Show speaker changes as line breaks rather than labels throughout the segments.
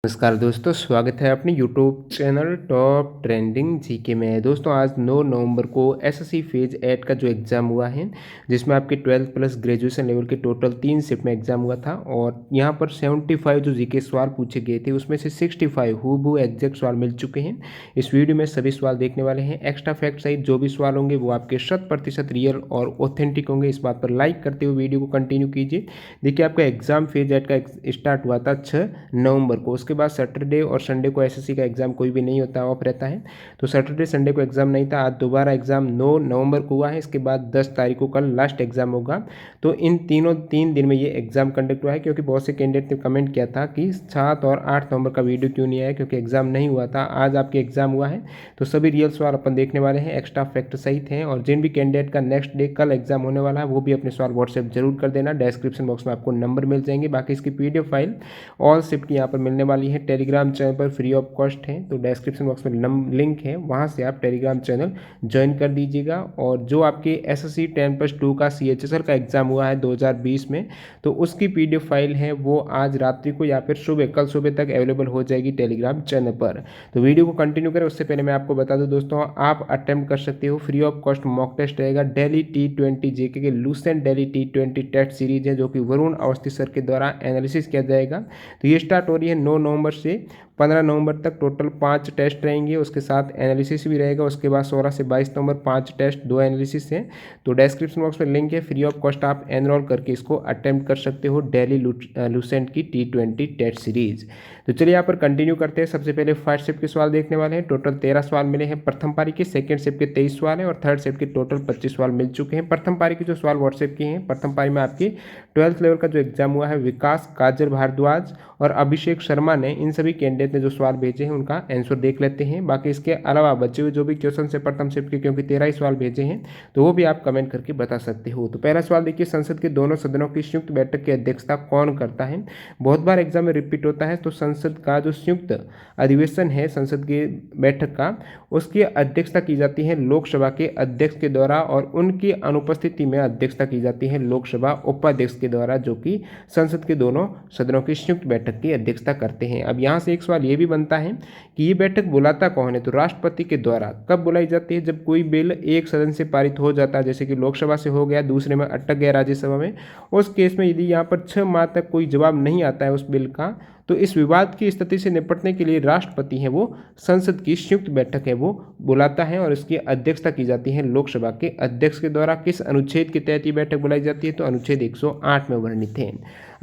नमस्कार दोस्तों, स्वागत है अपने YouTube channel top trending GK में। दोस्तों आज 9 नवंबर को एसएससी फेज 8 का जो एग्ज़ाम हुआ है, जिसमें आपके 12th प्लस ग्रेजुएशन लेवल के टोटल 3 शिफ्ट में एग्ज़ाम हुआ था और यहाँ पर 75 जो जीके सवाल पूछे गए थे उसमें से 65 हूबहू एग्जैक्ट सवाल मिल चुके हैं। इस वीडियो में सभी सवाल देखने वाले हैं। एक्स्ट्रा फैक्ट सहित जो भी सवाल होंगे वो आपके 100% रियल और ऑथेंटिक होंगे। इस बात पर लाइक करते हुए वीडियो को कंटिन्यू कीजिए। देखिए, आपका एग्ज़ाम फेज 8 का स्टार्ट हुआ था 6 नवंबर को। उसके बाद सैटरडे और संडे को एसएससी का एग्ज़ाम कोई भी नहीं होता, ऑफ रहता है। तो सैटरडे संडे को एग्ज़ाम नहीं था। आज दोबारा एग्ज़ाम 9 नवंबर को हुआ है। इसके बाद 10 तारीख को कल लास्ट एग्ज़ाम होगा। तो इन 3 दिन में ये एग्ज़ाम कंडक्ट हुआ है, क्योंकि बहुत से कैंडिडेट ने कमेंट किया था कि 7 और 8 नवंबर का वीडियो क्यों नहीं आया, क्योंकि एग्ज़ाम नहीं हुआ था। आज आपके एग्ज़ाम हुआ है तो सभी रियल सवाल अपन देखने वाले हैं, एक्स्ट्रा फैक्ट सहित हैं। और जिन भी कैंडिडेट का नेक्स्ट डे कल एग्ज़ाम होने वाला है वो भी अपने सवाल व्हाट्सएप जरूर कर देना। डिस्क्रिप्शन बॉक्स में आपको नंबर मिल जाएंगे। बाकी इसकी पीडीएफ फाइल ऑल शिफ्ट की यहाँ पर मिलने वाली है। टेलीग्राम चैनल पर फ्री ऑफ कॉस्ट है, तो डिस्क्रिप्शन बॉक्स में लिंक है, वहाँ से आप टेलीग्राम चैनल ज्वाइन कर दीजिएगा। और जो आपके एसएससी 10+2 का सीएचएसएल का एग्ज़ाम हुआ है 2020 में, तो उसकी पीडीएफ फाइल है वो आज रात्रि को या फिर कल सुबह तक अवेलेबल हो जाएगी टेलीग्राम चैनल पर। तो वीडियो को कंटिन्यू करें उससे पहले मैं आपको बता दूं दोस्तों, आप अटेम्प्ट कर सकते हो free of cost mock test रहेगा। डेली T20 जेके के Lucent daily T20 test series है, जो कि वरुण अवस्थी सर के द्वारा एनालिसिस किया जाएगा। तो ये स्टार्ट हो रही है 9 नवंबर से 15 नवंबर तक। टोटल 5 टेस्ट रहेंगे, उसके साथ एनालिसिस भी रहेगा। उसके बाद 16 से 22 नवंबर 5 टेस्ट 2 एनालिसिस हैं। तो डिस्क्रिप्शन बॉक्स में लिंक है, फ्री ऑफ कॉस्ट आप एनरोल करके इसको अटेम्प्ट कर सकते हो, डेली लूसेंट की T20 टेस्ट सीरीज। तो चलिए यहाँ पर कंटिन्यू करते हैं। सबसे पहले फर्स्ट शिफ्ट के सवाल देखने वाले हैं। टोटल 13 सवाल मिले हैं प्रथम पारी के, सेकंड शिफ्ट के 23 सवाल हैं और थर्ड शिफ्ट के टोटल 25 सवाल मिल चुके हैं। प्रथम पारी के जो सवाल व्हाट्सएप के हैं, प्रथम पारी में आपकी 12th लेवल का जो एग्जाम हुआ है, विकास काजल भारद्वाज और अभिषेक शर्मा ने, इन सभी कैंडिडेट ने जो सवाल भेजे हैं उनका आंसर देख लेते हैं। बाकी इसके अलावा बचे हुए जो भी क्वेश्चन है प्रथम शिफ्ट के, क्योंकि 13 ही सवाल भेजे हैं, तो वो भी आप कमेंट करके बता सकते हो। तो पहला सवाल देखिए, संसद के दोनों सदनों की संयुक्त बैठक की अध्यक्षता कौन करता है? बहुत बार एग्जाम में रिपीट होता है। तो संसद का जो संयुक्त अधिवेशन है संसद की बैठक का, उसकी अध्यक्षता की जाती है लोकसभा के अध्यक्ष के द्वारा, और उनकी अनुपस्थिति में अध्यक्षता की जाती है लोकसभा उपाध्यक्ष के द्वारा, जो कि संसद के दोनों सदनों की संयुक्त बैठक की अध्यक्षता करते हैं। अब यहाँ से एक सवाल ये भी बनता है कि ये बैठक बुलाता कौन है? तो राष्ट्रपति के द्वारा। कब बुलाई जाती है? जब कोई बिल एक सदन से पारित हो जाता है, जैसे कि लोकसभा से हो गया, दूसरे में अटक गया राज्यसभा में, उस केस में यदि यहाँ पर 6 माह तक कोई जवाब नहीं आता है उस बिल का, तो इस विवाद की स्थिति से निपटने के लिए राष्ट्रपति है वो संसद की संयुक्त बैठक है वो बुलाता है, और इसकी अध्यक्षता की जाती है लोकसभा के अध्यक्ष के द्वारा। किस अनुच्छेद के तहत ये बैठक बुलाई जाती है? तो अनुच्छेद 108 में वर्णित है।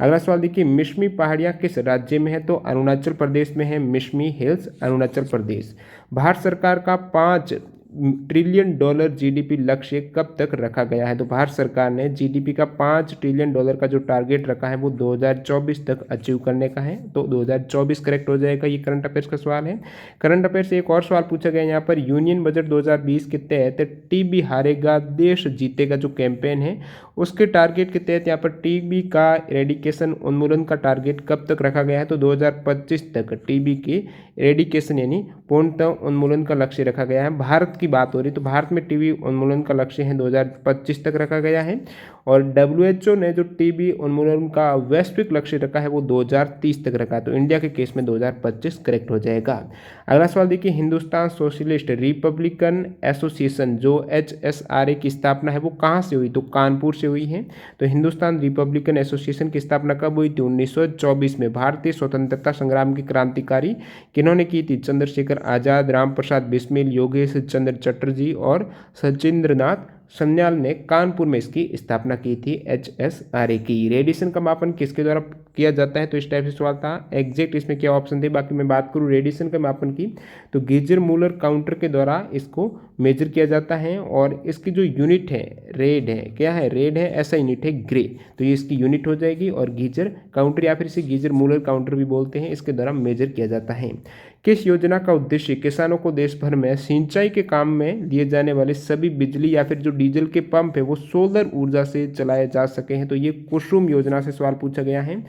अगला सवाल देखिए, मिश्मी पहाड़ियाँ किस राज्य में है? तो अरुणाचल प्रदेश में है मिश्मी हिल्स, अरुणाचल प्रदेश। भारत सरकार का $5 ट्रिलियन जीडीपी लक्ष्य कब तक रखा गया है? तो भारत सरकार ने जीडीपी का $5 ट्रिलियन का जो टारगेट रखा है वो 2024 तक अचीव करने का है। तो 2024 करेक्ट हो जाएगा। ये करंट अफेयर्स का सवाल है। करंट अफेयर से एक और सवाल पूछा गया यहाँ पर, यूनियन बजट 2020 के तहत टीबी हारेगा देश जीतेगा जो कैंपेन है, उसके टारगेट के तहत यहाँ पर टीबी का एरेडिकेशन उन्मूलन का टारगेट कब तक रखा गया है? तो 2025 तक टीबी के एरेडिकेशन यानी पूर्णतः उन्मूलन का लक्ष्य रखा गया है। भारत की बात हो रही, तो भारत में टीबी उन्मूलन का लक्ष्य है 2025 तक रखा गया है, और WHO ने जो टीबी उन्मूलन का वैश्विक लक्ष्य रखा है वो 2030 तक रखा है। तो इंडिया के केस में 2025 करेक्ट हो जाएगा। अगला सवाल देखिए, हिंदुस्तान सोशलिस्ट रिपब्लिकन एसोसिएशन जो HSRA की स्थापना है वो कहाँ से हुई? तो कानपुर से हुई है। तो हिंदुस्तान रिपब्लिकन एसोसिएशन की स्थापना कब हुई थी? 1924 में। भारतीय स्वतंत्रता संग्राम की क्रांतिकारी किन्होंने की थी? चंद्रशेखर आजाद, राम प्रसाद बिस्मिल, योगेश चंद्र चटर्जी और सचिंद्रनाथ सन्याल ने कानपुर में इसकी स्थापना की थी HSRA की। रेडिएशन का मापन किसके द्वारा किया जाता है? तो इस टाइप से सवाल था। एग्जैक्ट इसमें क्या ऑप्शन थे? बाकी मैं बात करूँ रेडिएशन के मापन की, तो गीजर मूलर काउंटर के द्वारा इसको मेजर किया जाता है, और इसकी जो यूनिट है रेड है, क्या है? रेड है, ऐसा यूनिट है ग्रे, तो ये इसकी यूनिट हो जाएगी। और गीजर काउंटर या फिर इसे गीजर मूलर काउंटर भी बोलते हैं, इसके द्वारा मेजर किया जाता है। किस योजना का उद्देश्य किसानों को देश भर में सिंचाई के काम में लिए जाने वाले सभी बिजली या फिर जो डीजल के पंप है वो सोलर ऊर्जा से चलाए जा सके हैं? तो ये कुसुम योजना से सवाल पूछा गया है।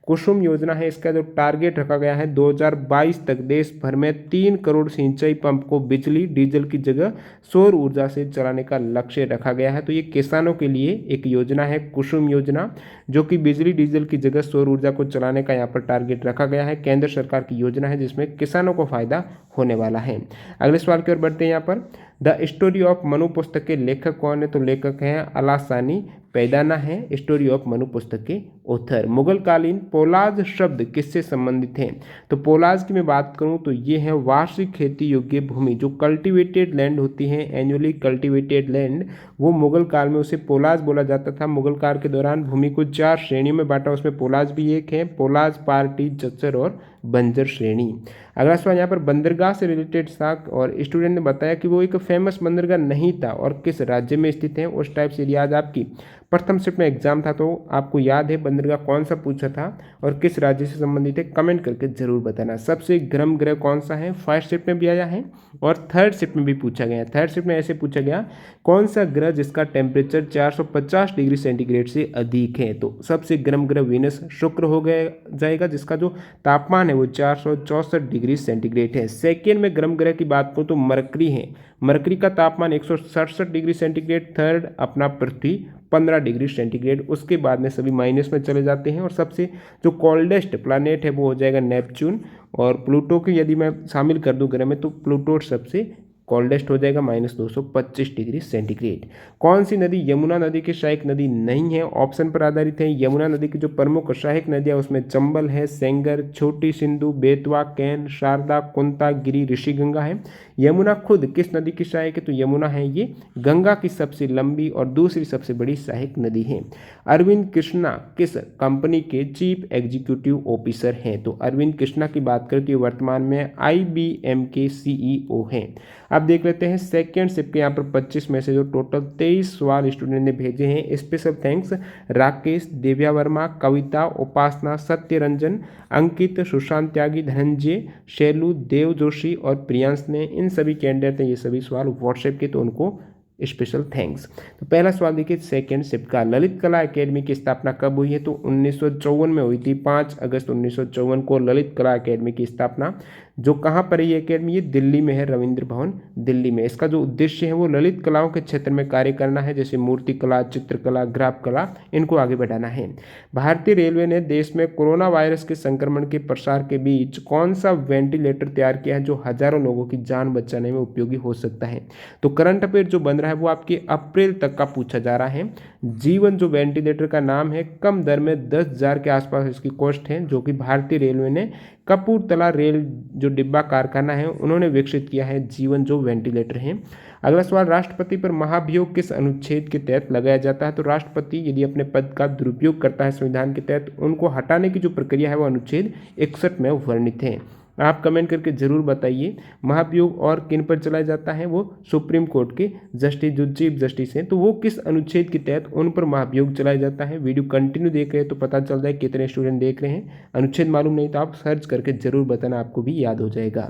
कुसुम योजना है, इसका जो टारगेट रखा गया है 2022 तक देश भर में 3 करोड़ सिंचाई पंप को बिजली डीजल की जगह सौर ऊर्जा से चलाने का लक्ष्य रखा गया है। तो ये किसानों के लिए एक योजना है कुसुम योजना, जो कि बिजली डीजल की जगह सौर ऊर्जा को चलाने का यहाँ पर टारगेट रखा गया है। केंद्र सरकार की योजना है जिसमें किसानों को फायदा होने वाला है। अगले सवाल की ओर बढ़ते हैं। यहाँ पर द स्टोरी ऑफ मनु पुस्तक के लेखक कौन है? तो लेखक हैं अलासानी पैदाना है स्टोरी ऑफ मनु पुस्तक के ऑथर। मुगलकालीन पोलाज शब्द किससे संबंधित है? तो पोलाज की मैं बात करूं तो ये है वार्षिक खेती योग्य भूमि, जो कल्टीवेटेड लैंड होती है, एनुअली कल्टीवेटेड लैंड, वो मुगल काल में उसे पोलाज बोला जाता था। मुगल काल के दौरान भूमि को 4 श्रेणियों में बांटा, उसमें पोलाज भी एक है, पोलाज, पार्टी, जच्चर और बंजर श्रेणी। अगला सवाल यहाँ पर बंदरगाह से रिलेटेड साख, और स्टूडेंट ने बताया कि वो एक फेमस बंदरगाह नहीं था और किस राज्य में स्थित है, उस टाइप से याद आपकी प्रथम शिफ्ट में एग्जाम था, तो आपको याद है बंदरगाह कौन सा पूछा था और किस राज्य से संबंधित है, कमेंट करके जरूर बताना। सबसे गर्म ग्रह कौन सा है? फर्स्ट शिफ्ट में भी आया है और थर्ड शिफ्ट में भी पूछा गया। थर्ड शिफ्ट में ऐसे पूछा गया, कौन सा ग्रह जिसका टेम्परेचर 450 डिग्री सेंटीग्रेड से अधिक है? तो सबसे गर्म ग्रह वीनस शुक्र हो गया जाएगा, जिसका जो तापमान है वो 464 डिग्री सेंटीग्रेड है। सेकेंड में गर्म ग्रह की बात करूँ तो मरकरी है, मरकरी का तापमान 167 डिग्री सेंटीग्रेड। थर्ड अपना पृथ्वी 15 डिग्री सेंटीग्रेड। उसके बाद में सभी माइनस में चले जाते हैं और सबसे जो कोल्डेस्ट प्लैनेट है वो हो जाएगा नेपच्यून, और प्लूटो की यदि मैं शामिल कर दूं ग्रह में तो प्लूटो सबसे कोल्डेस्ट हो जाएगा -225 डिग्री सेंटीग्रेड। कौन सी नदी यमुना नदी की सहायक नदी नहीं है? ऑप्शन पर आधारित है। यमुना नदी की जो प्रमुख सहायक नदियाँ उसमें चंबल है, सेंगर, छोटी सिंधु, बेतवा, कैन, शारदा, कुंता, गिरी, ऋषिगंगा है। यमुना खुद किस नदी की सहायक है? तो यमुना है ये गंगा की सबसे लंबी और दूसरी सबसे बड़ी सहायक नदी है। अरविंद कृष्णा किस कंपनी के चीफ एग्जीक्यूटिव ऑफिसर हैं? तो अरविंद कृष्णा की बात करें तो वर्तमान में IBM के CEO हैं। अब देख लेते हैं सेकेंड शिफ्ट के यहाँ पर 25 में से जो टोटल 23 सवाल स्टूडेंट ने भेजे हैं। स्पेशल थैंक्स राकेश, दिव्या वर्मा, कविता, उपासना, सत्य रंजन, अंकित, सुशांत त्यागी, धनंजय, शैलू, देव जोशी और प्रियांश ने। इन सभी कैंडिडेट ने ये सभी सवाल व्हाट्सएप के, तो उनको स्पेशल थैंक्स। तो पहला सवाल देखिए सेकेंड शिफ्ट का, ललित कला एकेडमी की स्थापना कब हुई है? तो 1954 में हुई थी। 5 अगस्त 1954 को ललित कला एकेडमी की स्थापना, जो कहाँ पर है ये एकेडमी? ये दिल्ली में है, रविंद्र भवन दिल्ली में। इसका जो उद्देश्य है वो ललित कलाओं के क्षेत्र में कार्य करना है, जैसे मूर्ति कला, चित्रकला, ग्राफ कला, इनको आगे बढ़ाना है। भारतीय रेलवे ने देश में कोरोना वायरस के संक्रमण के प्रसार के बीच कौन सा वेंटिलेटर तैयार किया है जो हजारों लोगों की जान बचाने में उपयोगी हो सकता है? तो करंट अफेयर जो बन रहा है वो आपके अप्रैल तक का पूछा जा रहा है। जीवन जो वेंटिलेटर का नाम है, कम दर में 10,000 के आसपास इसकी कॉस्ट है, जो कि भारतीय रेलवे ने कपूरथला रेल जो डिब्बा कारखाना है उन्होंने विकसित किया है, जीवन जो वेंटिलेटर है। अगला सवाल, राष्ट्रपति पर महाभियोग किस अनुच्छेद के तहत लगाया जाता है? तो राष्ट्रपति यदि अपने पद का दुरुपयोग करता है संविधान के तहत, उनको हटाने की जो प्रक्रिया है वो अनुच्छेद 61 में वर्णित है। आप कमेंट करके जरूर बताइए महाभियोग और किन पर चलाया जाता है? वो सुप्रीम कोर्ट के जस्टिस जो चीफ जस्टिस हैं, तो वो किस अनुच्छेद के तहत उन पर महाभियोग चलाया जाता है। वीडियो कंटिन्यू देख रहे हैं तो पता चल रहा है कितने स्टूडेंट देख रहे हैं। अनुच्छेद मालूम नहीं तो आप सर्च करके जरूर बताना, आपको भी याद हो जाएगा।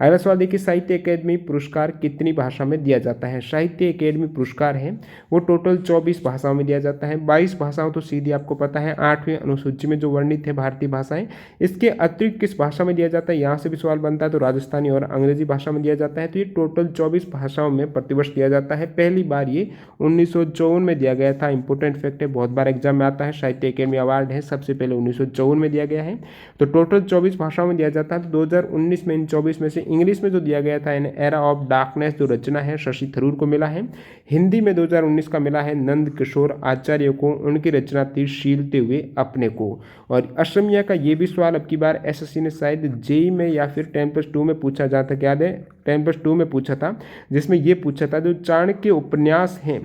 अगला सवाल देखिए, साहित्य अकेडमी पुरस्कार कितनी भाषा में दिया जाता है? साहित्य अकेडमी पुरस्कार है वो टोटल 24 भाषाओं में दिया जाता है। 22 भाषाओं तो सीधी आपको पता है, 8वीं अनुसूची में जो वर्णित है भारतीय भाषाएं। इसके अतिरिक्त किस भाषा में दिया जाता है, यहाँ से भी सवाल बनता है, तो राजस्थानी और अंग्रेजी भाषा में दिया जाता है। तो ये टोटल 24 भाषाओं में प्रतिवर्ष दिया जाता है। पहली बार ये 1954 में दिया गया था। इंपॉर्टेंट फैक्ट है, बहुत बार एग्जाम में आता है। साहित्य अकेडमी अवार्ड है, सबसे पहले 1954 में दिया गया है। तो टोटल 24 भाषाओं में दिया जाता है। तो 2019 में इन 24 में से इंग्लिश में जो दिया गया था, एन एरा ऑफ डार्कनेस जो रचना है शशि थरूर को मिला है। हिंदी में 2019 का मिला है नंद किशोर आचार्य को, उनकी रचना थी शीलते हुए अपने को। और असमिया का ये भी सवाल अब की बार एसएससी ने शायद जेई में या फिर 10+2 में पूछा जाता, याद है 10+2 में पूछा था, जिसमें ये पूछा था जो चाणक्य उपन्यास हैं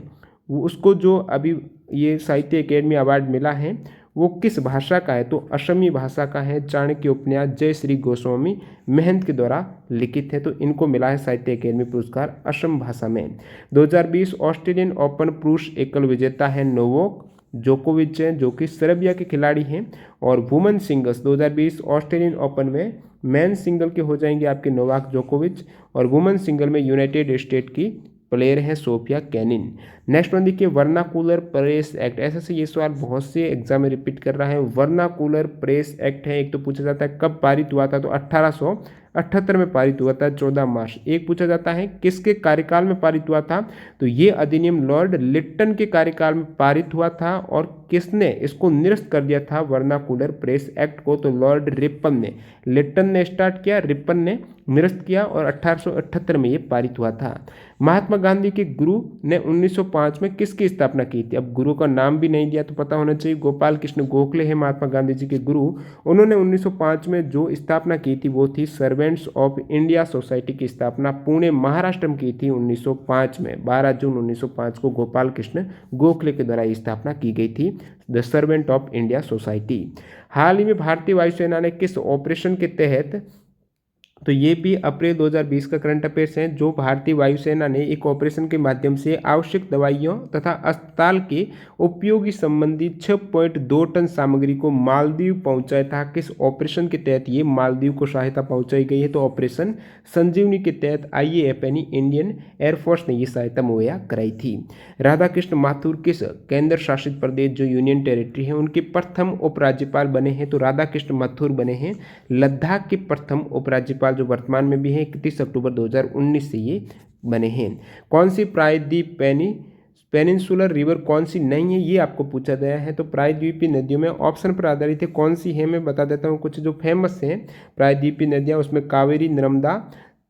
वो उसको जो अभी ये साहित्य अकेडमी अवार्ड मिला है वो किस भाषा का है? तो असमी भाषा का है। चाणक्य उपन्यास जय श्री गोस्वामी महंत के द्वारा लिखित है, तो इनको मिला है साहित्य अकेडमी पुरस्कार असम भाषा में। 2020 ऑस्ट्रेलियन ओपन पुरुष एकल विजेता है नोवाक जोकोविच हैं, जो कि सर्बिया के खिलाड़ी हैं। और वुमेन सिंगल्स 2020 ऑस्ट्रेलियन ओपन में मेन सिंगल के हो जाएंगे आपके नोवाक जोकोविच, और वुमेन सिंगल में यूनाइटेड स्टेट की प्लेयर हैं सोफिया कैनिन। नेक्स्ट वन देखिए वर्नाकुलर प्रेस एक्ट। ऐसे से ये सवाल बहुत से एग्जाम में रिपीट कर रहा है। वर्नाकुलर प्रेस एक्ट है, एक तो पूछा जाता है कब पारित हुआ था, तो 1878 में पारित हुआ था 14 मार्च। एक पूछा जाता है किसके कार्यकाल में पारित हुआ था, तो ये अधिनियम लॉर्ड लिट्टन के कार्यकाल में पारित हुआ था। और किसने इसको निरस्त कर दिया था वर्नाकुलर प्रेस एक्ट को, तो लॉर्ड रिपन ने। लिट्टन ने स्टार्ट किया, रिपन ने निरस्त किया और 1878 में ये पारित हुआ था। महात्मा गांधी के गुरु ने 1905 में किसकी स्थापना की थी। अब गुरु का नाम भी नहीं दिया तो पता होना चाहिए, गोपाल कृष्ण गोखले है महात्मा गांधी जी के गुरु। उन्होंने 1905 में जो स्थापना की थी वो थी सर्वेंट्स ऑफ इंडिया सोसाइटी की स्थापना पुणे महाराष्ट्र में की थी 1905 में। 12 जून 1905 को गोपाल कृष्ण गोखले के द्वारा स्थापना की गई थी the servant of India society. हाल ही में भारतीय वायुसेना ने किस ऑपरेशन के तहत, तो ये भी अप्रैल 2020 का करंट अफेयर्स है, जो भारतीय वायुसेना ने एक ऑपरेशन के माध्यम से आवश्यक दवाइयों तथा अस्पताल के उपयोगी संबंधी 6.2 टन सामग्री को मालदीव पहुंचाया था। किस ऑपरेशन के तहत ये मालदीव को सहायता पहुंचाई गई है, तो ऑपरेशन संजीवनी के तहत IAF यानी इंडियन एयरफोर्स ने ये सहायता मुहैया कराई थी। राधाकृष्ण माथुर किस केंद्र शासित प्रदेश जो यूनियन टेरिटरी है उनके प्रथम उपराज्यपाल बने हैं, तो राधाकृष्ण माथुर बने हैं लद्दाख के प्रथम उपराज्यपाल, जो वर्तमान में भी है। 31 अक्टूबर 2019 से ये बने हैं। कौन सी प्रायद्वीप पेनिनसुलर रिवर कौन सी नहीं है, ये आपको पूछा गया है। तो प्रायद्वीपीय नदियों में ऑप्शन पर आधारित है, कौन सी है मैं बता देता हूँ। कुछ जो फेमस हैं प्रायद्वीपीय नदियाँ, उसमें कावेरी, नर्मदा,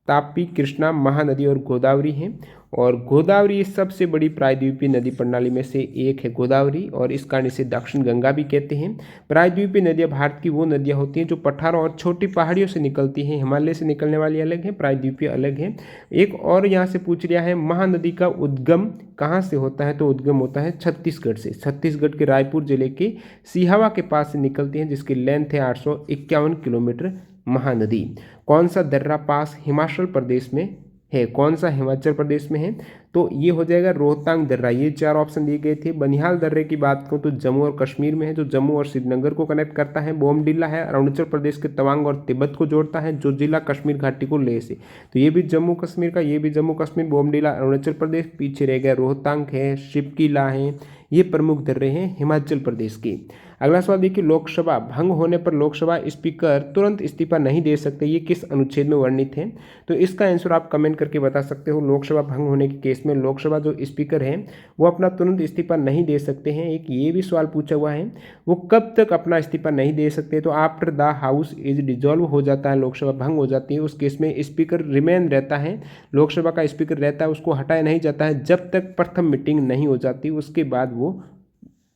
तापी, कृष्णा, महानदी और गोदावरी हैं। और गोदावरी सबसे बड़ी प्रायद्वीपीय नदी प्रणाली में से एक है गोदावरी, और इस कारण इसे दक्षिण गंगा भी कहते हैं। प्रायद्वीपीय नदियाँ भारत की वो नदियाँ होती हैं जो पठारों और छोटी पहाड़ियों से निकलती हैं। हिमालय से निकलने वाली अलग है, प्रायद्वीपीय अलग है। एक और यहाँ से पूछ लिया है, महानदी का उद्गम कहाँ से होता है, तो उद्गम होता है छत्तीसगढ़ से। छत्तीसगढ़ के रायपुर जिले के सिहावा के पास से निकलती है, जिसकी लेंथ है 851 किलोमीटर महानदी। कौन सा दर्रा पास हिमाचल प्रदेश में है, कौन सा हिमाचल प्रदेश में है, तो ये हो जाएगा रोहतांग दर्रा। ये 4 ऑप्शन दिए गए थे। बनिहाल दर्रे की बात करूँ तो जम्मू और कश्मीर में है, जो जम्मू और श्रीनगर को कनेक्ट करता है। बोमडिला है अरुणाचल प्रदेश के तवांग और तिब्बत को जोड़ता है, जो जिला कश्मीर घाटी को लेह से। तो ये भी जम्मू कश्मीर का, ये भी जम्मू कश्मीर, बोमडिला अरुणाचल प्रदेश। पीछे रह गया रोहतांग है, शिपकीला है, ये प्रमुख दर्रे हैं हिमाचल प्रदेश के। अगला सवाल देखिए, लोकसभा भंग होने पर लोकसभा स्पीकर तुरंत इस्तीफा नहीं दे सकते, ये किस अनुच्छेद में वर्णित है, तो इसका आंसर आप कमेंट करके बता सकते हो। लोकसभा भंग होने के केस में लोकसभा जो स्पीकर हैं वो अपना तुरंत इस्तीफा नहीं दे सकते हैं। एक ये भी सवाल पूछा हुआ है, वो कब तक अपना इस्तीफा नहीं दे सकते, तो after the house is dissolve हो जाता है, लोकसभा भंग हो जाती है, उस केस में स्पीकर रिमेन रहता है, लोकसभा का स्पीकर रहता है, उसको हटाया नहीं जाता है जब तक प्रथम मीटिंग नहीं हो जाती, उसके बाद वो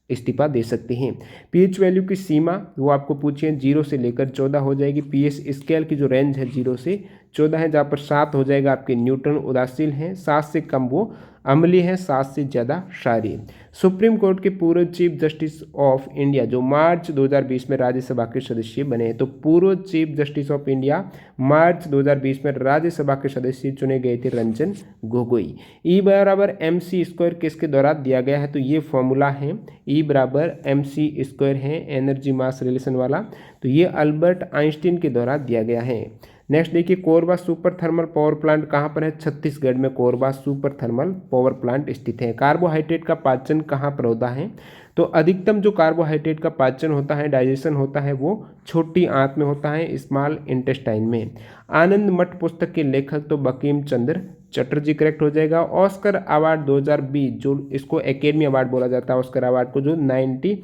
इस्तीफा दे सकते हैं। पीएच वैल्यू की सीमा वो आपको पूछिए 0 से लेकर 14 हो जाएगी। पीएच स्केल की जो रेंज है 0 से 14 है, जहाँ पर 7 हो जाएगा आपके न्यूटन उदासीन है, 7 से कम वो अम्लीय है, 7 से ज़्यादा क्षारीय। सुप्रीम कोर्ट के पूर्व चीफ जस्टिस ऑफ इंडिया जो मार्च 2020 में राज्यसभा के सदस्य बने हैं, तो पूर्व चीफ जस्टिस ऑफ इंडिया मार्च 2020 में राज्यसभा के सदस्य चुने गए थे रंजन गोगोई। E बराबर mc² किसके द्वारा दिया गया है, तो ये फॉर्मूला है E बराबर mc² है, एनर्जी मास रिलेशन वाला, तो ये अल्बर्ट आइंस्टीन के द्वारा दिया गया है। नेक्स्ट देखिए, Korba super thermal power plant कहाँ पर है, छत्तीसगढ़ में Korba super thermal power plant स्थित है। कार्बोहाइड्रेट का पाचन कहाँ पर होता है, तो अधिकतम जो कार्बोहाइड्रेट का पाचन होता है, डाइजेशन होता है, वो छोटी आंत में होता है, स्मॉल इंटेस्टाइन में। आनंद मठ पुस्तक के लेखक तो बंकिम चंद्र चटर्जी करेक्ट हो जाएगा। ऑस्कर अवार्ड 2020 जो इसको एकेडमी अवार्ड बोला जाता है, ऑस्कर अवार्ड को जो 92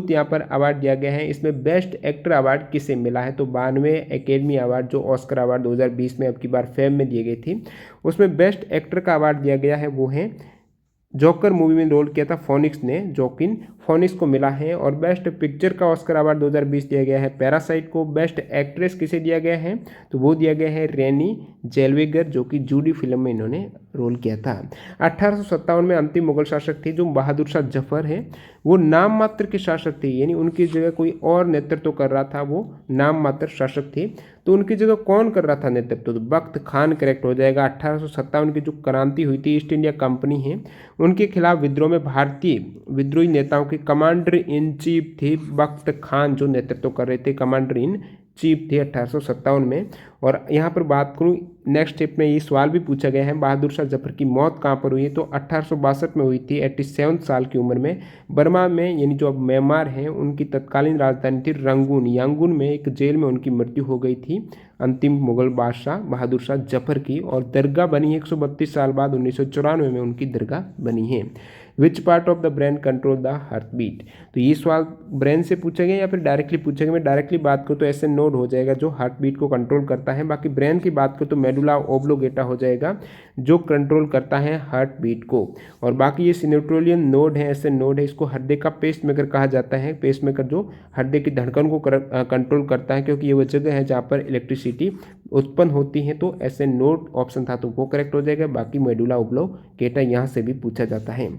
यहाँ पर अवार्ड दिया गया है, इसमें बेस्ट एक्टर अवार्ड किसे मिला है, तो 92 एकेडमी अवार्ड जो ऑस्कर अवार्ड 2020 में अब की बार फेम में दिए गए थी, उसमें बेस्ट एक्टर का अवार्ड दिया गया है, वो है जोकर मूवी में रोल किया था फोनिक्स ने, जोकिन फोनिक्स को मिला है। और बेस्ट पिक्चर का ऑस्कर अवार्ड 2020 दिया गया है पैरासाइट को। बेस्ट एक्ट्रेस किसे दिया गया है, तो वो दिया गया है रेनी जेलवेगर, जो कि जूडी फिल्म में इन्होंने रोल किया था। 1857 में अंतिम मुगल शासक थे जो बहादुर शाह जफर है, वो नाम मात्र के शासक थे, यानी उनकी जगह कोई और नेतृत्व कर रहा था, वो नाम मात्र शासक थे, तो उनकी जगह कौन कर रहा था नेतृत्व, तो बख्त खान करेक्ट हो जाएगा। 1857 की जो क्रांति हुई थी, ईस्ट इंडिया कंपनी है उनके खिलाफ विद्रोह में भारतीय विद्रोही नेताओं के कमांडर इन चीफ थे बख्त खान, जो नेतृत्व कर रहे थे, कमांडर इन चीफ थे 1857 में। और यहाँ पर बात करूँ नेक्स्ट स्टेप में, ये सवाल भी पूछा गया है बहादुर शाह जफर की मौत कहाँ पर हुई है, तो 1862 में हुई थी 87 साल की उम्र में, बर्मा में, यानी जो अब म्यांमार है उनकी तत्कालीन राजधानी थी रंगून, यांगून में एक जेल में उनकी मृत्यु हो गई थी अंतिम मुगल बादशाह बहादुर शाह जफर की। और दरगाह बनी है 132 साल बाद 1994 में उनकी दरगाह बनी है। Which part of the brain control the heart beat, तो ये सवाल ब्रेन से पूछा गया या फिर डायरेक्टली पूछा गया। मैं डायरेक्टली बात करूँ तो ऐसे नोड हो जाएगा जो हार्ट बीट को कंट्रोल करता है। बाकी ब्रेन की बात करूँ तो मेडुला ओब्लोगेटा हो जाएगा जो कंट्रोल करता है हार्ट बीट को। और बाकी ये सिनेट्रोलियन नोड है, ऐसे नोड है, इसको हृदय का पेस मेकर कहा जाता है। पेस मेकर जो हृदय की धड़कन को कंट्रोल करता है, क्योंकि ये वो जगह है जहाँ पर इलेक्ट्रिसिटी उत्पन्न होती है। तो ऐसे नोड ऑप्शन था तो वो करेक्ट हो जाएगा। बाकी मेडुला ओब्लोगेटा यहाँ से भी पूछा जाता है।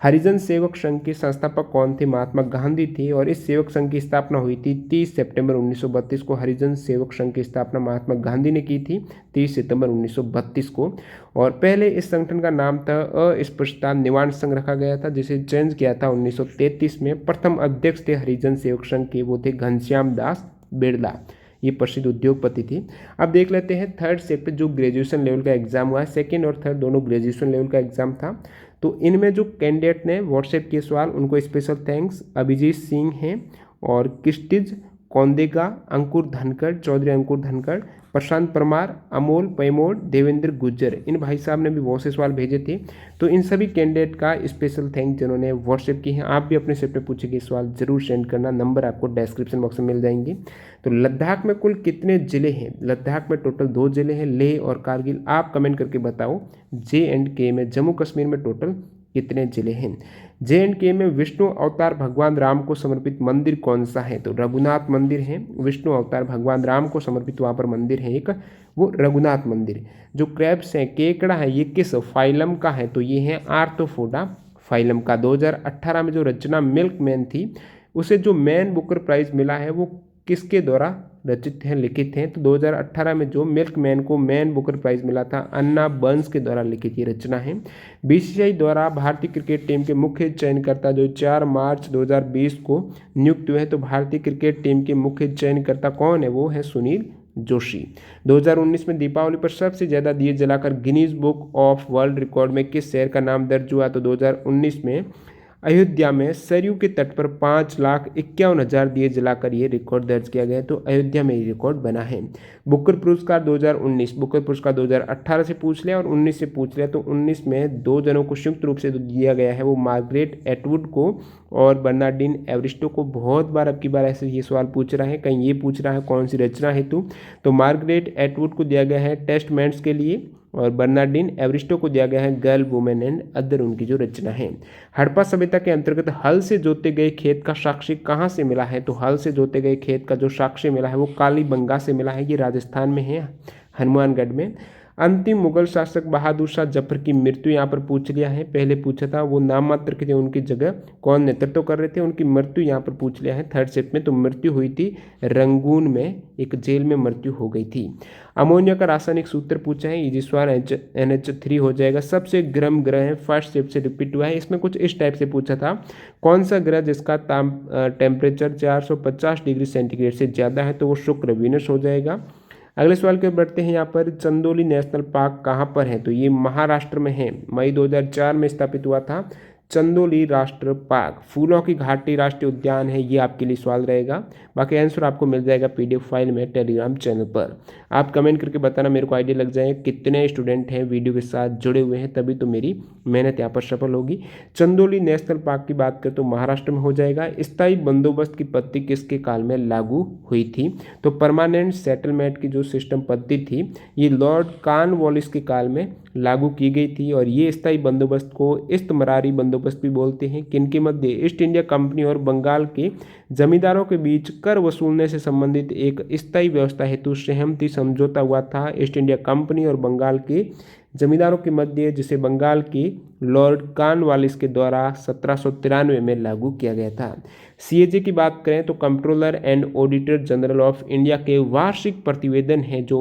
हरिजन सेवक संघ के संस्थापक कौन थे, महात्मा गांधी थे। और इस सेवक संघ की स्थापना हुई थी 30 सितंबर 1932 को। हरिजन सेवक संघ की स्थापना महात्मा गांधी ने की थी 30 सितंबर 1932 को। और पहले इस संगठन का नाम था अस्पृश्यता निवारण संघ रखा गया था, जिसे चेंज किया था 1933 में। प्रथम अध्यक्ष थे हरिजन सेवक संघ के, वो थे घनश्याम दास बिरला, ये प्रसिद्ध उद्योगपति थी। अब देख लेते हैं थर्ड सेट जो ग्रेजुएशन लेवल का एग्जाम हुआ है, सेकेंड और थर्ड दोनों ग्रेजुएशन लेवल का एग्जाम था। तो इनमें जो कैंडिडेट ने व्हाट्सएप किए सवाल उनको स्पेशल थैंक्स अभिजीत सिंह हैं और किस्टिज कौंदेगा, अंकुर धनखड़, चौधरी अंकुर धनखड़, प्रशांत परमार, अमोल पैमोड़, देवेंद्र गुज्जर, इन भाई साहब ने भी बहुत से सवाल भेजे थे। तो इन सभी कैंडिडेट का स्पेशल थैंक जिन्होंने व्हाट्सएप की हैं। आप भी अपने सेट में पूछे गए सवाल जरूर सेंड करना, नंबर आपको डिस्क्रिप्शन बॉक्स में मिल जाएंगे। तो लद्दाख में कुल कितने जिले हैं, लद्दाख में टोटल 2 जिले हैं, लेह और कारगिल। आप कमेंट करके बताओ J&K में, जम्मू कश्मीर में टोटल कितने जिले हैं। J&K में विष्णु अवतार भगवान राम को समर्पित मंदिर कौन सा है, तो रघुनाथ मंदिर है। विष्णु अवतार भगवान राम को समर्पित वहाँ पर मंदिर है एक, वो रघुनाथ मंदिर। जो क्रैब्स हैं, केकड़ा है, ये किस फाइलम का है, तो ये है आर्थ्रोपोडा फाइलम का। 2018 में जो रचना मिल्कमैन थी उसे जो मैन बुकर प्राइज मिला है वो किसके द्वारा रचित हैं, लिखित हैं, तो 2018 में जो मिल्कमैन को मैन बुकर प्राइज मिला था अन्ना बर्न्स के द्वारा लिखित ये रचना है। बीसीसीआई द्वारा भारतीय क्रिकेट टीम के मुख्य चयनकर्ता जो 4 मार्च 2020 को नियुक्त हुए हैं, तो भारतीय क्रिकेट टीम के मुख्य चयनकर्ता कौन है, वो है सुनील जोशी। 2019 में दीपावली पर सबसे ज़्यादा दिए जलाकर Guinness book of world record में किस शहर का नाम दर्ज हुआ, तो 2019 में अयोध्या में सरयू के तट पर 5,51,000 दिए जलाकर ये रिकॉर्ड दर्ज किया गया है। तो अयोध्या में ये रिकॉर्ड बना है। बुकर पुरस्कार 2019, बुकर पुरस्कार 2018 से पूछ लिया और 19 से पूछ लिया। तो 19 में 2 जनों को संयुक्त रूप से दिया गया है, वो मार्गरेट एटवुड को और बर्नार्डिन एवरिस्टो को। बहुत बार अब की बार ऐसे ये सवाल पूछ रहा है, कहीं ये पूछ रहा है कौन सी रचना हेतु, तो मार्गरेट एटवुड को दिया गया है टेस्टमेंट्स के लिए और बर्नार्डिन एवरिस्टो को दिया गया है गर्ल, वुमेन एंड अदर, उनकी जो रचना है। हड़प्पा सभ्यता के अंतर्गत हल से जोते गए खेत का साक्ष्य कहाँ से मिला है, तो हल से जोते गए खेत का जो साक्ष्य मिला है वो कालीबंगा से मिला है, ये राजस्थान में है, हनुमानगढ़ में। अंतिम मुगल शासक बहादुर शाह जफर की मृत्यु यहाँ पर पूछ लिया है, पहले पूछा था वो नाम मात्र के थे, उनकी जगह कौन नेतृत्व कर रहे थे, उनकी मृत्यु यहाँ पर पूछ लिया है थर्ड सेट में। तो मृत्यु हुई थी रंगून में, एक जेल में मृत्यु हो गई थी। अमोनिया का रासायनिक सूत्र पूछा है, इजिस्वार NH3 हो जाएगा। सबसे गर्म ग्रह है, फर्स्ट सेट से रिपीट हुआ है। इसमें कुछ इस टाइप से पूछा था, कौन सा ग्रह जिसका टेम्परेचर 450 डिग्री सेंटीग्रेड से ज़्यादा है, तो वो शुक्र वीनस हो जाएगा। अगले सवाल के बढ़ते हैं। यहाँ पर चंदोली नेशनल पार्क कहाँ पर है, तो ये महाराष्ट्र में है, मई 2004 में स्थापित हुआ था चंदोली राष्ट्र पार्क। फूलों की घाटी राष्ट्रीय उद्यान है, ये आपके लिए सवाल रहेगा। बाकी आंसर आपको मिल जाएगा PDF फाइल में टेलीग्राम चैनल पर। आप कमेंट करके बताना, मेरे को आइडिया लग जाए कितने स्टूडेंट हैं वीडियो के साथ जुड़े हुए हैं, तभी तो मेरी मेहनत यहाँ पर सफल होगी। चंदोली नेशनल पार्क की बात करें तो महाराष्ट्र में हो जाएगा। स्थायी बंदोबस्त की पद्धति किसके काल में लागू हुई थी, तो परमानेंट सेटलमेंट की जो सिस्टम पद्धति थी ये लॉर्ड कॉर्नवालिस के काल में लागू की गई थी। और ये स्थायी बंदोबस्त को इस्तमरारी बंदोबस्त भी बोलते हैं। किनके मध्य, ईस्ट इंडिया कंपनी और बंगाल के जमींदारों के बीच कर वसूलने से संबंधित एक स्थायी व्यवस्था हेतु सहमति समझौता हुआ था। ईस्ट इंडिया कंपनी और बंगाल के जमींदारों के मध्य, जिसे बंगाल के लॉर्ड कॉर्नवालिस के द्वारा 1793 में लागू किया गया था। सीएजी की बात करें तो controller and auditor general of India के वार्षिक प्रतिवेदन है जो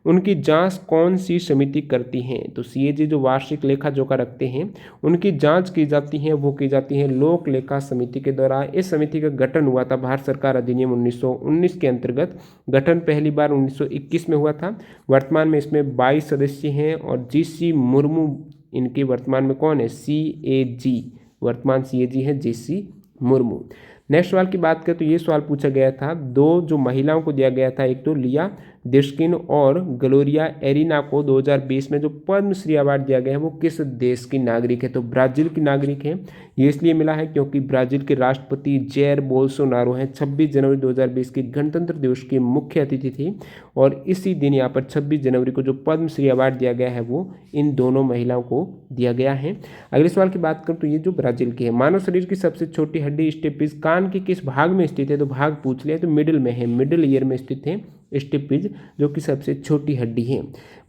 उनकी जांच कौन सी समिति करती है। तो सीएजी जो वार्षिक लेखा जोखा रखते हैं उनकी जांच की जाती है, वो की जाती है लोक लेखा समिति के द्वारा। इस समिति का गठन हुआ था भारत सरकार अधिनियम 1919 के अंतर्गत। गठन पहली बार 1921 में हुआ था। वर्तमान में इसमें 22 सदस्य हैं और जीसी मुर्मू इनके वर्तमान में कौन है, सीएजी, वर्तमान सीएजी है जीसी मुर्मू। नेक्स्ट सवाल की बात करें तो ये सवाल पूछा गया था, दो जो महिलाओं को दिया गया था, एक तो लिया डिस्किन और ग्लोरिया एरिना को 2020 में जो पद्मश्री अवार्ड दिया गया है वो किस देश की नागरिक है। तो ब्राजील की नागरिक है। ये इसलिए मिला है क्योंकि ब्राजील के राष्ट्रपति जेयर बोल्सोनारो हैं 26 जनवरी 2020 की गणतंत्र दिवस की मुख्य अतिथि थी और इसी दिन यहाँ पर 26 जनवरी को जो पद्मश्री अवार्ड दिया गया है वो इन दोनों महिलाओं को दिया गया है। अगले सवाल की बात करूँ तो ये जो ब्राजील की है, मानव शरीर की सबसे छोटी हड्डी स्टेपिस कान के किस भाग में स्थित है। तो भाग पूछ लिया तो मिडिल में है, मिडिल ईयर में स्थित है स्टेपिज जो कि सबसे छोटी हड्डी है।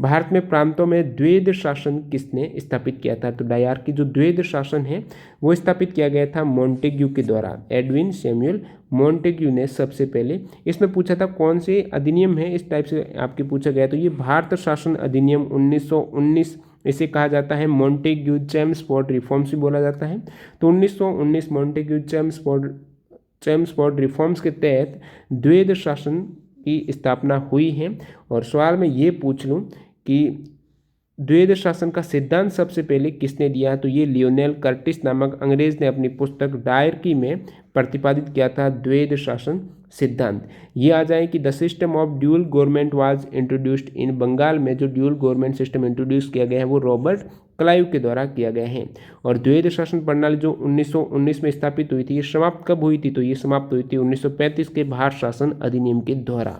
भारत में प्रांतों में द्वैध शासन किसने स्थापित किया था। तो डायर्की जो द्वैध शासन है वो स्थापित किया गया था मोंटेग्यू के द्वारा। एडविन सैमुअल मोंटेग्यू ने सबसे पहले, इसमें पूछा था कौन से अधिनियम है, इस टाइप से आपके पूछा गया तो ये भारत शासन अधिनियम 1919, इसे कहा जाता है मोंटेग्यू चेम्सफोर्ड रिफॉर्म्स भी बोला जाता है। तो 1919 मोंटेग्यू चेम्सफोर्ड रिफॉर्म्स के तहत द्वैध शासन की स्थापना हुई है। और सवाल में ये पूछ लूँ कि द्वैध शासन का सिद्धांत सबसे पहले किसने दिया, तो ये लियोनेल कर्टिस नामक अंग्रेज ने अपनी पुस्तक डायर्की में प्रतिपादित किया था द्वैध शासन सिद्धांत। ये आ जाए कि the system of dual government was introduced in, Bengal में जो ड्यूल गवर्नमेंट सिस्टम इंट्रोड्यूस किया गया है वो रॉबर्ट क्लाइव के द्वारा किया गया है। और द्वैध शासन प्रणाली जो 1919 में स्थापित हुई थी ये समाप्त कब हुई थी, तो ये समाप्त हुई थी 1935 के भारत शासन अधिनियम के द्वारा।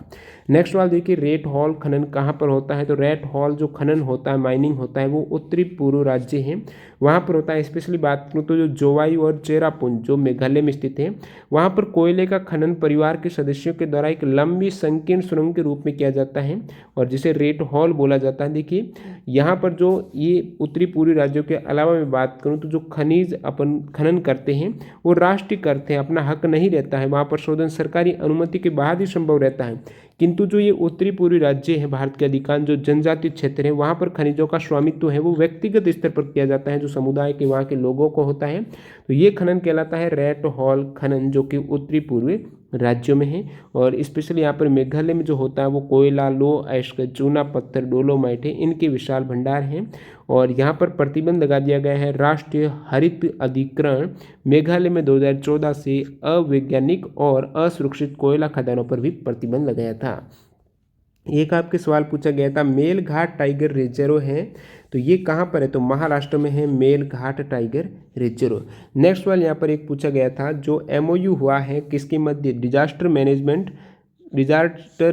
नेक्स्ट सवाल देखिए, रेट हॉल खनन कहाँ पर होता है। तो रेट हॉल जो खनन होता है, माइनिंग होता है, वो उत्तरी पूर्व राज्य है वहाँ पर होता है। स्पेशली बात करूँ तो जो जोवाई और चेरापुंज जो मेघालय में स्थित है वहाँ पर कोयले का खनन परिवार के सदस्यों के द्वारा एक लंबी संकीर्ण सुरंग के रूप में किया जाता है और जिसे रेट हॉल बोला जाता है। देखिए यहाँ पर जो ये उत्तरी पूर्वी राज्यों के अलावा मैं बात करूँ तो जो खनिज अपन खनन करते हैं वो राष्ट्रीय करते हैं, अपना हक नहीं रहता है, वहाँ पर शोधन सरकारी अनुमति के बाद ही संभव रहता है। किंतु जो ये उत्तरी पूर्वी राज्य है, भारत के अधिकांश जो जनजातीय क्षेत्र है वहाँ पर खनिजों का स्वामित्व है वो व्यक्तिगत स्तर पर किया जाता है, जो समुदाय के वहाँ के लोगों को होता है। तो ये खनन कहलाता है रेट हॉल खनन जो कि उत्तरी पूर्वी राज्यों में है। और स्पेशली यहाँ पर मेघालय में जो होता है वो कोयला, लो अयस्क, चूना पत्थर, डोलोमाइट है, इनके विशाल भंडार हैं। और यहाँ पर प्रतिबंध लगा दिया गया है राष्ट्रीय हरित अधिकरण मेघालय में 2014 से अवैज्ञानिक और असुरक्षित कोयला खदानों पर भी प्रतिबंध लगाया था। एक आपके सवाल पूछा गया था, मेलघाट टाइगर रिजर्व है तो ये कहाँ पर है, तो महाराष्ट्र में है मेलघाट टाइगर रिजर्व। नेक्स्ट सवाल यहाँ पर एक पूछा गया था, जो एमओयू हुआ है किसके मध्य, disaster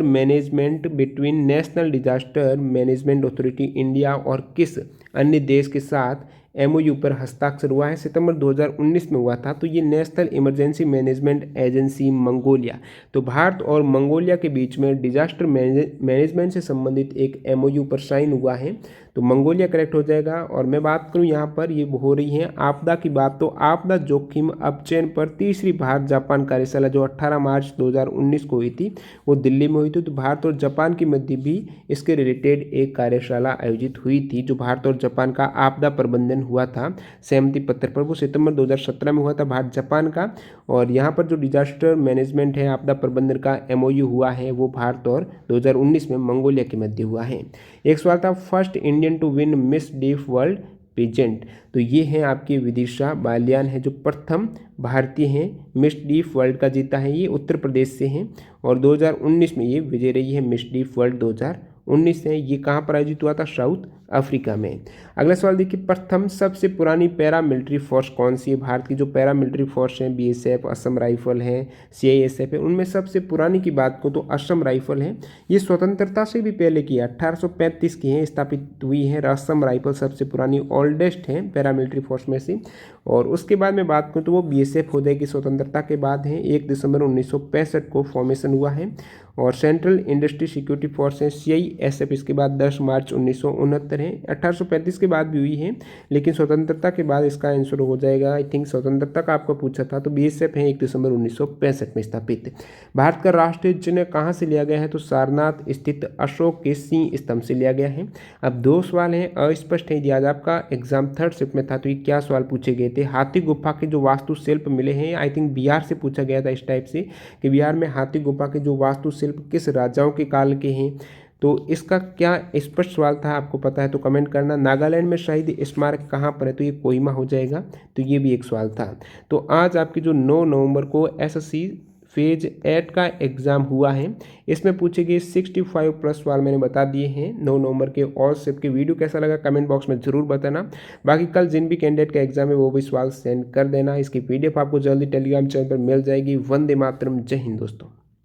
management between national disaster management authority India और किस अन्य देश के साथ एमओयू पर हस्ताक्षर हुआ है, सितंबर 2019 में हुआ था। तो ये national emergency management agency Mongolia, तो भारत और मंगोलिया के बीच में डिजास्टर मैनेजमेंट से संबंधित एक एमओयू पर साइन हुआ है, तो मंगोलिया करेक्ट हो जाएगा। और मैं बात करूं यहाँ पर ये हो रही है आपदा की बात, तो आपदा जोखिम अपचयन पर तीसरी भारत जापान कार्यशाला जो 18 मार्च 2019 को हुई थी वो दिल्ली में हुई थी। तो भारत और जापान के मध्य भी इसके रिलेटेड एक कार्यशाला आयोजित हुई थी जो भारत और जापान का आपदा प्रबंधन हुआ था सहमति पत्र पर, वो सितंबर 2017 में हुआ था भारत जापान का। और यहाँ पर जो डिजास्टर मैनेजमेंट है, आपदा प्रबंधन का एमओयू हुआ है वो भारत और 2019 में मंगोलिया के मध्य हुआ है। एक सवाल था, first Indian to win Miss Deaf World pageant, तो ये है आपकी विदिशा बालियान है जो प्रथम भारतीय हैं मिस डीफ वर्ल्ड का जीता है, ये उत्तर प्रदेश से हैं और 2019 में ये विजय रही है मिस डीफ वर्ल्ड 2019 है। ये कहाँ पर आयोजित हुआ था, साउथ अफ्रीका में। अगला सवाल देखिए, प्रथम सबसे पुरानी पैरामिलिट्री फोर्स कौन सी है। भारत की जो पैरामिलिट्री फोर्स है बीएसएफ, असम राइफल है, सीआईएसएफ है, उनमें सबसे पुरानी की बात को तो असम राइफल है। ये स्वतंत्रता से भी पहले की 1835 की है, स्थापित हुई है। असम राइफल सबसे पुरानी ओल्डेस्ट है पैरामिलिट्री फोर्स में से। और उसके बाद मैं बात करूँ तो वो बीएसएफ हो जाएगी, स्वतंत्रता के बाद है। 1 दिसंबर 1965 को फॉर्मेशन हुआ है। और सेंट्रल इंडस्ट्री सिक्योरिटी फोर्स है सीआईएसएफ, इसके बाद 10 मार्च 1969 है। 1835 के बाद भी हुई है, लेकिन स्वतंत्रता के बाद इसका आंसर हो जाएगा आई थिंक स्वतंत्रता का आपको पूछा था, तो बीएसएफ है 1 दिसंबर 1965 में स्थापित। भारत का राष्ट्रीय चिन्ह कहाँ से लिया गया है, तो सारनाथ स्थित अशोक के सिंह स्तंभ से लिया गया है। अब 2 सवाल हैं अस्पष्ट है, यदि आज आपका एग्जाम थर्ड शिफ्ट में था तो ये क्या सवाल पूछे गए थे। हाथी गुफा के जो वास्तुशिल्प मिले हैं, आई थिंक बिहार से पूछा गया था इस टाइप से कि बिहार में हाथी गुफा के जो वास्तुशिल्प किस राजाओं के काल के हैं। तो इसका क्या स्पष्ट सवाल था, आपको पता है तो कमेंट करना। नागालैंड में शहीद स्मारक कहाँ पर है, तो ये कोहिमा हो जाएगा, तो ये भी एक सवाल था। तो आज आपकी जो 9 नवंबर को एसएससी फेज 8 का एग्जाम हुआ है, इसमें पूछे गए 65 प्लस सवाल मैंने बता दिए हैं 9 नवंबर के। और शिफ्ट के वीडियो कैसा लगा कमेंट बॉक्स में जरूर बताना। बाकी कल जिन भी कैंडिडेट का एग्जाम है वो भी सवाल सेंड कर देना। इसकी पीडीएफ आपको जल्दी टेलीग्राम चैनल पर मिल जाएगी। वंदे मातरम, जय हिंद दोस्तों।